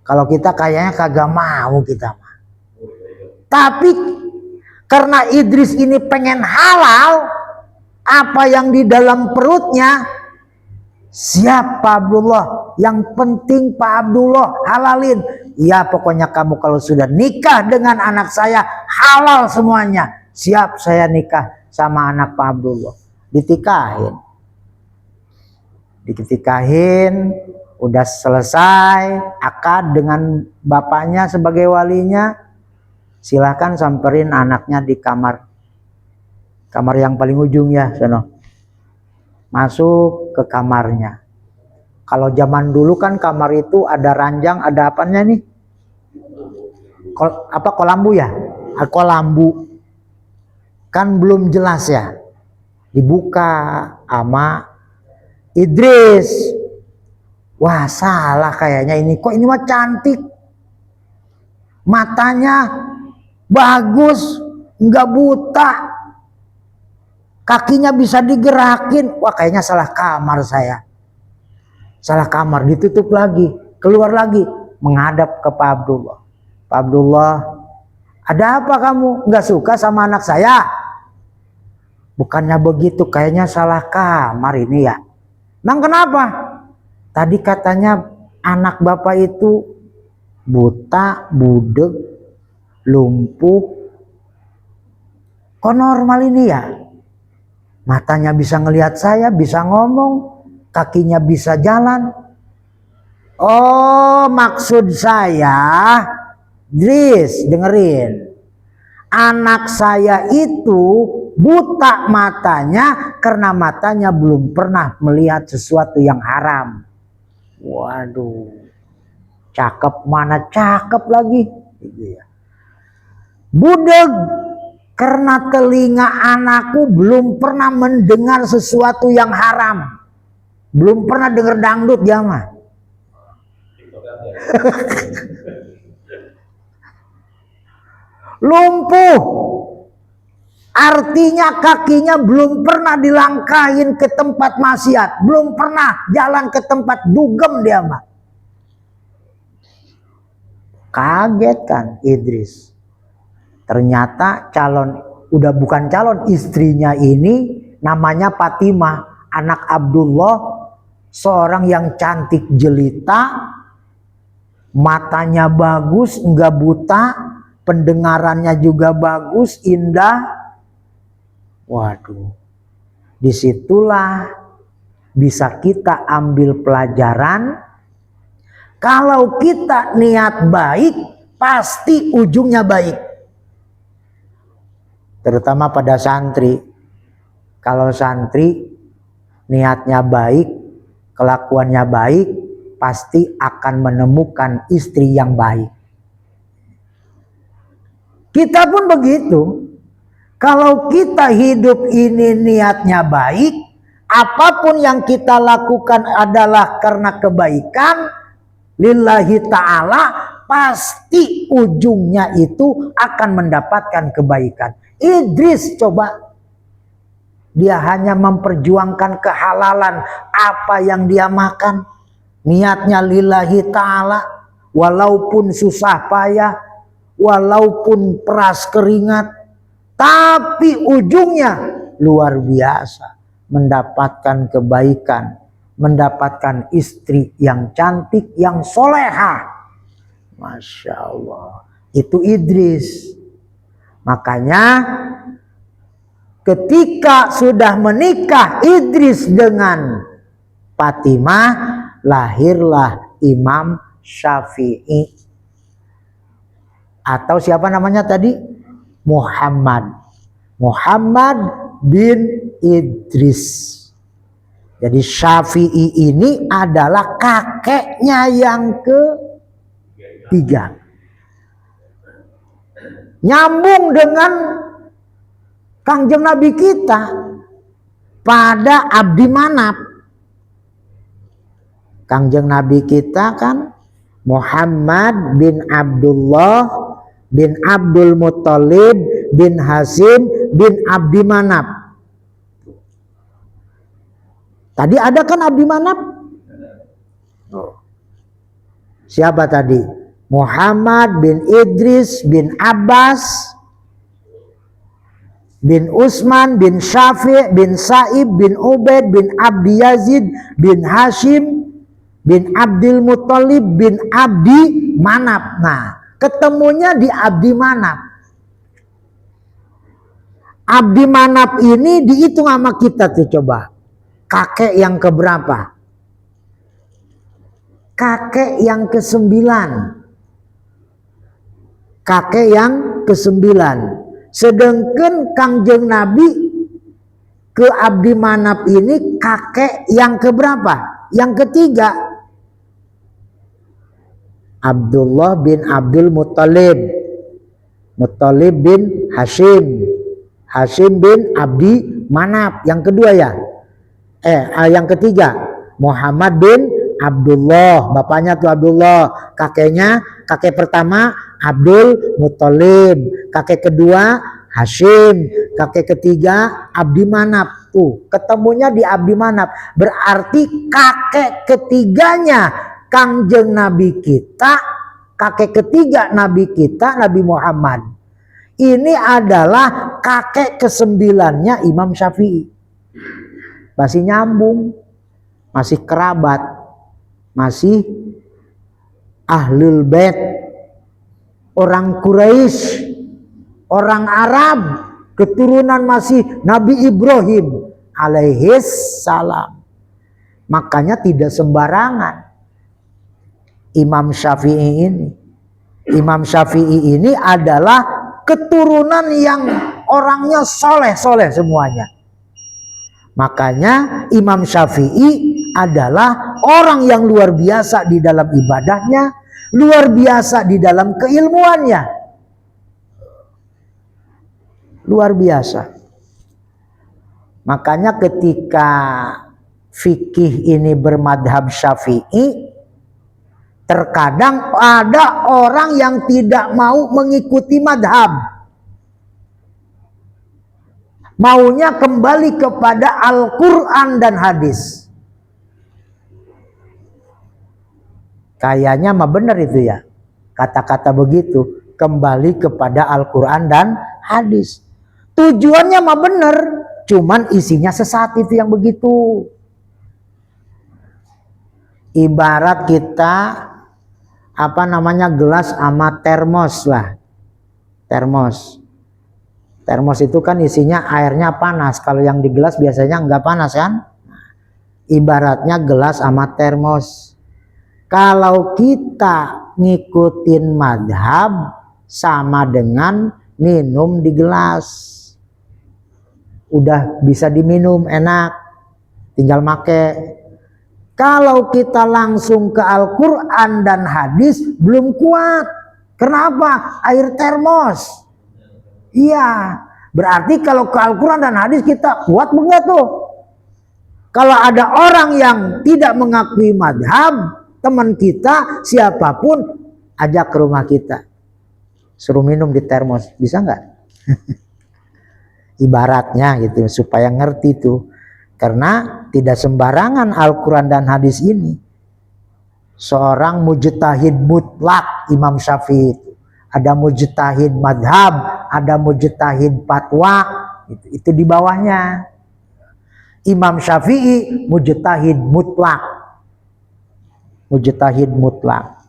Kalau kita kayaknya kagak mau kita mah. Tapi karena Idris ini pengen halal, apa yang di dalam perutnya siap Pak Abdullah. Yang penting Pak Abdullah halalin. Ya pokoknya kamu kalau sudah nikah dengan anak saya halal semuanya. Siap saya nikah sama anak Pak Abdullah. Ditikahin, udah selesai akad dengan bapaknya sebagai walinya. Silahkan samperin anaknya di kamar yang paling ujung ya, sono. Masuk ke kamarnya. Kalau zaman dulu kan kamar itu ada ranjang, ada apanya nih? Kolambu ya? Kolambu. Kan belum jelas ya. Dibuka sama Idris. Wah, salah kayaknya ini. Kok ini mah cantik. Matanya bagus, nggak buta. Kakinya bisa digerakin. Wah, kayaknya salah kamar saya. Salah kamar, ditutup lagi, keluar lagi, menghadap ke Pak Abdullah. Pak Abdullah, ada apa kamu? Nggak suka sama anak saya? Bukannya begitu, kayaknya salah kamar ini ya. Emang kenapa? Tadi katanya anak bapak itu buta, budeg, lumpuh. Kok normal ini ya? Matanya bisa ngelihat saya, bisa ngomong, kakinya bisa jalan. Oh, maksud saya, Idris, dengerin. Anak saya itu buta matanya karena matanya belum pernah melihat sesuatu yang haram. Waduh, cakep mana cakep lagi. Budeg karena telinga anakku belum pernah mendengar sesuatu yang haram. Belum pernah dengar dangdut dia mah. Lumpuh. Artinya kakinya belum pernah dilangkahin ke tempat maksiat. Belum pernah jalan ke tempat dugem dia mah. Kaget kan Idris. Ternyata udah bukan calon, istrinya ini namanya Fatimah. Anak Abdullah, seorang yang cantik jelita. Matanya bagus, enggak buta. Pendengarannya juga bagus, indah. Waduh, disitulah bisa kita ambil pelajaran. Kalau kita niat baik, pasti ujungnya baik. Terutama pada santri. Kalau santri niatnya baik, kelakuannya baik, pasti akan menemukan istri yang baik. Kita pun begitu. Kalau kita hidup ini niatnya baik, apapun yang kita lakukan adalah karena kebaikan, lillahi ta'ala, pasti ujungnya itu akan mendapatkan kebaikan. Idris coba, dia hanya memperjuangkan kehalalan apa yang dia makan. Niatnya lillahi ta'ala, walaupun susah payah, walaupun peras keringat, tapi ujungnya luar biasa, mendapatkan kebaikan, mendapatkan istri yang cantik, yang soleha. Masya Allah, itu Idris. Makanya ketika sudah menikah Idris dengan Fatimah, lahirlah Imam Syafi'i. Atau siapa namanya tadi? Muhammad bin Idris. Jadi Syafi'i ini adalah kakeknya yang ketiga. Nyambung dengan Kangjeng Nabi kita pada Abdi Manaf. Kangjeng Nabi kita kan Muhammad bin Abdullah bin Abdul Muttalib bin Hasim bin Abdi Manaf. Tadi ada kan Abdi Manaf? Siapa tadi? Muhammad bin Idris bin Abbas bin Utsman bin Syafi' bin Sa'ib bin Ubaid bin Abdi Yazid bin Hashim bin Abdul Muttalib bin Abdi Manaf. Nah, ketemunya di Abdi Manaf. Abdi Manaf ini dihitung sama kita tuh coba. Kakek yang keberapa? Kakek yang ke-9. Kakek yang ke-9. Sedangkan Kangjeng Nabi ke Abdi Manaf ini kakek yang keberapa? Yang ketiga. Abdullah bin Abdul Muttalib. Muttalib bin Hashim. Hashim bin Abdi Manaf. Yang kedua ya. Yang ketiga Muhammad bin Abdullah, bapaknya tuh Abdullah, kakeknya, kakek pertama Abdul Muttalib, kakek kedua Hashim, kakek ketiga Abdi Manaf. Tuh ketemunya di Abdi Manaf, berarti kakek ketiganya Kangjeng Nabi kita, kakek ketiga Nabi kita Nabi Muhammad ini adalah kakek ke-9-nya Imam Syafi'i. Masih nyambung, masih kerabat, masih ahlul bait, orang Quraisy, orang Arab, keturunan masih Nabi Ibrahim alaihis salam. Makanya tidak sembarangan Imam Syafi'i ini. Imam Syafi'i ini adalah keturunan yang orangnya soleh-soleh semuanya. Makanya Imam Syafi'i adalah orang yang luar biasa di dalam ibadahnya, luar biasa di dalam keilmuannya. Luar biasa. Makanya ketika fikih ini bermadhab Syafi'i, terkadang ada orang yang tidak mau mengikuti madhab. Maunya kembali kepada Al-Quran dan hadis. Kayaknya mah benar itu ya. Kata-kata begitu. Kembali kepada Al-Quran dan hadis. Tujuannya mah benar. Cuman isinya sesat itu yang begitu. Ibarat kita gelas sama termos lah. Termos. Termos itu kan isinya airnya panas. Kalau yang di gelas biasanya enggak panas kan? Ibaratnya gelas sama termos. Kalau kita ngikutin madhab sama dengan minum di gelas. Udah bisa diminum enak. Tinggal make. Kalau kita langsung ke Al-Quran dan hadis belum kuat. Kenapa? Air termos. Iya, berarti kalau ke Al-Quran dan hadis kita kuat enggak tuh? Kalau ada orang yang tidak mengakui madhab, teman kita siapapun ajak ke rumah kita, suruh minum di termos, bisa nggak? Ibaratnya gitu, supaya ngerti tuh. Karena tidak sembarangan Al-Quran dan hadis ini. Seorang mujtahid mutlak Imam Syafi'i itu. Ada mujtahid madhab, ada mujtahid fatwa, itu di bawahnya. Imam Syafi'i mujtahid mutlak. Mujtahid mutlak.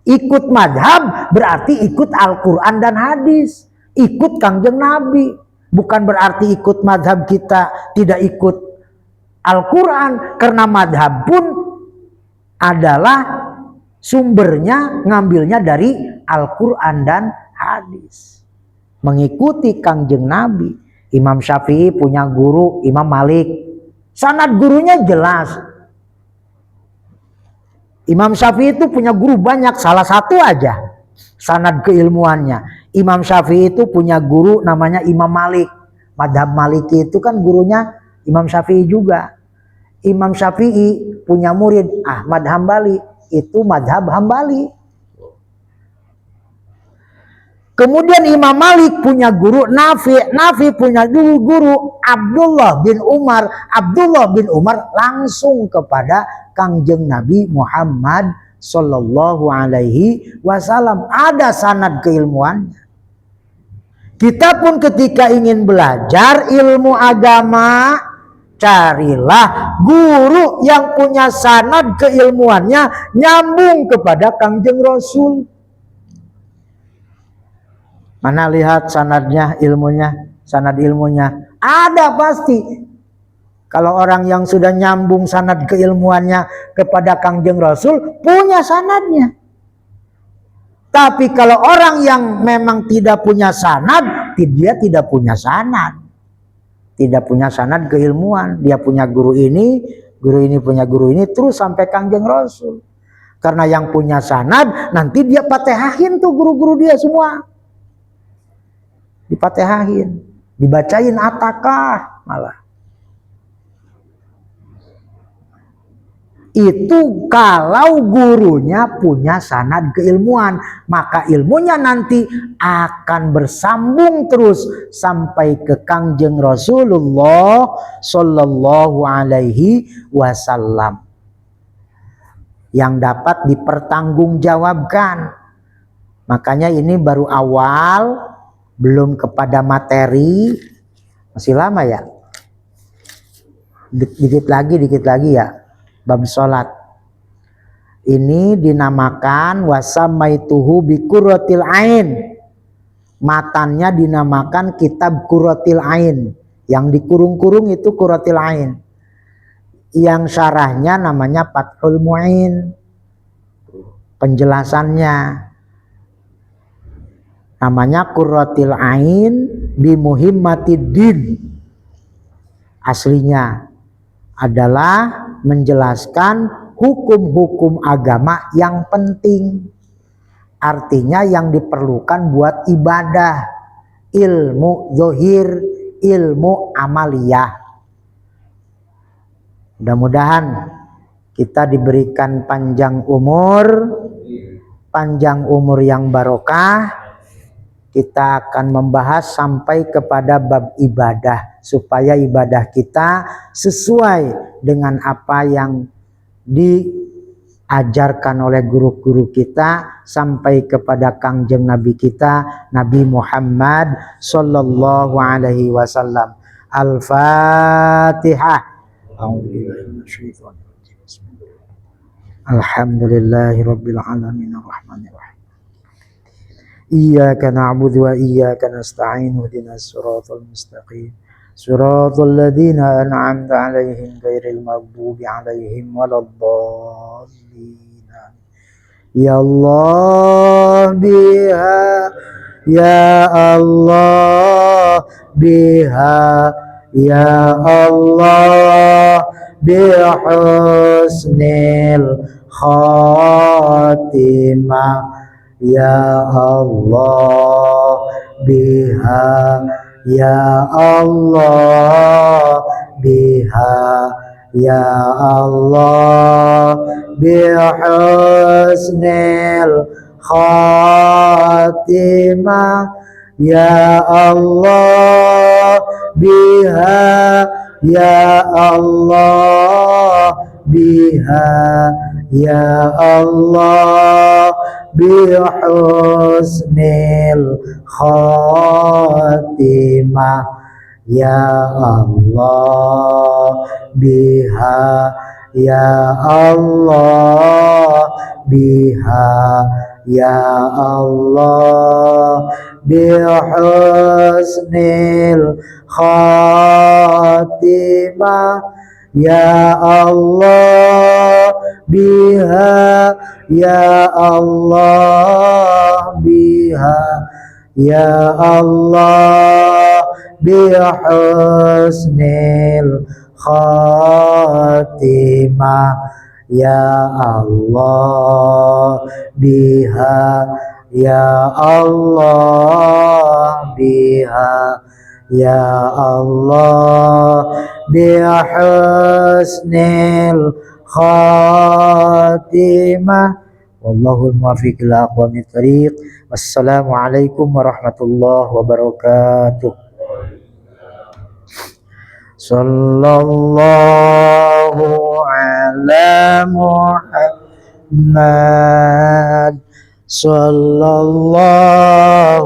Ikut madhab berarti ikut Al-Quran dan hadis. Ikut Kangjeng Nabi. Bukan berarti ikut madhab kita tidak ikut Al-Quran. Karena madhab pun adalah Sumbernya ngambilnya dari Al-Quran dan hadis. Mengikuti Kangjeng Nabi. Imam Syafi'i punya guru Imam Malik. Sanad gurunya jelas. Imam Syafi'i itu punya guru banyak, salah satu aja sanad keilmuannya. Imam Syafi'i itu punya guru namanya Imam Malik. Madhab Maliki itu kan gurunya Imam Syafi'i juga. Imam Syafi'i punya murid Ahmad Hambali, itu madhab Hambali. Kemudian Imam Malik punya guru Nafi. Nafi punya guru Abdullah bin Umar. Abdullah bin Umar langsung kepada Kangjeng Nabi Muhammad Sallallahu Alaihi Wasallam. Ada sanad keilmuannya. Kita pun ketika ingin belajar ilmu agama, carilah guru yang punya sanad keilmuannya nyambung kepada Kangjeng Rasul. Mana lihat sanadnya, ilmunya, sanad ilmunya. Ada pasti. Kalau orang yang sudah nyambung sanad keilmuannya kepada Kangjeng Rasul, punya sanadnya. Tapi kalau orang yang memang tidak punya sanad, dia tidak punya sanad. Tidak punya sanad keilmuan. Dia punya guru ini punya guru ini, terus sampai Kangjeng Rasul. Karena yang punya sanad, nanti dia patehahin tuh guru-guru dia semua. Dipatehahin, dibacain atakah malah. Itu kalau gurunya punya sanad keilmuan, maka ilmunya nanti akan bersambung terus sampai ke Kangjeng Rasulullah Sallallahu Alaihi Wasallam, yang dapat dipertanggungjawabkan. Makanya ini baru awal, belum kepada materi, masih lama ya, dikit lagi ya, bab sholat. Ini dinamakan wasamaituhu biqurratil ain. Matannya dinamakan kitab Qurratil Ain. Yang dikurung-kurung itu Qurratil Ain. Yang syarahnya namanya Fathul Mu'in. Penjelasannya namanya Qurratil Ain bi Muhimmatiddin. Aslinya adalah menjelaskan hukum-hukum agama yang penting. Artinya yang diperlukan buat ibadah, ilmu zahir, ilmu amaliyah. Mudah-mudahan kita diberikan panjang umur yang barokah. Kita akan membahas sampai kepada bab ibadah, supaya ibadah kita sesuai dengan apa yang diajarkan oleh guru-guru kita, sampai kepada Kangjeng Nabi kita, Nabi Muhammad Sallallahu Alaihi Wasallam. Al-Fatihah. Alhamdulillahirabbil alamin arrahmanirrahim. Iyyaka na'budu wa iyyaka nasta'in ihdinas siratal mustaqim siratal ladzina an'amta 'alaihim ghairil maghdubi 'alaihim waladdallin. Ya Allah biha, ya Allah biha, ya Allah bihusnil khatimah. Ya Allah biha, ya Allah biha, ya Allah bihusnil khatimah. Ya Allah biha, ya Allah biha, ya Allah bihusnil khatimah. Ya Allah biha, ya Allah biha, ya Allah bihusnil khatimah. ya Allah biha, ya Allah biha, ya Allah bihusnil khatimah, ya Allah biha, ya Allah biha, ya Allah bihusnil khatimah. Wallahul muwaffiq ila aqwamit thoriq. Wassalamualaikum warahmatullahi wabarakatuh. Sallallahu ala Muhammad, sallallahu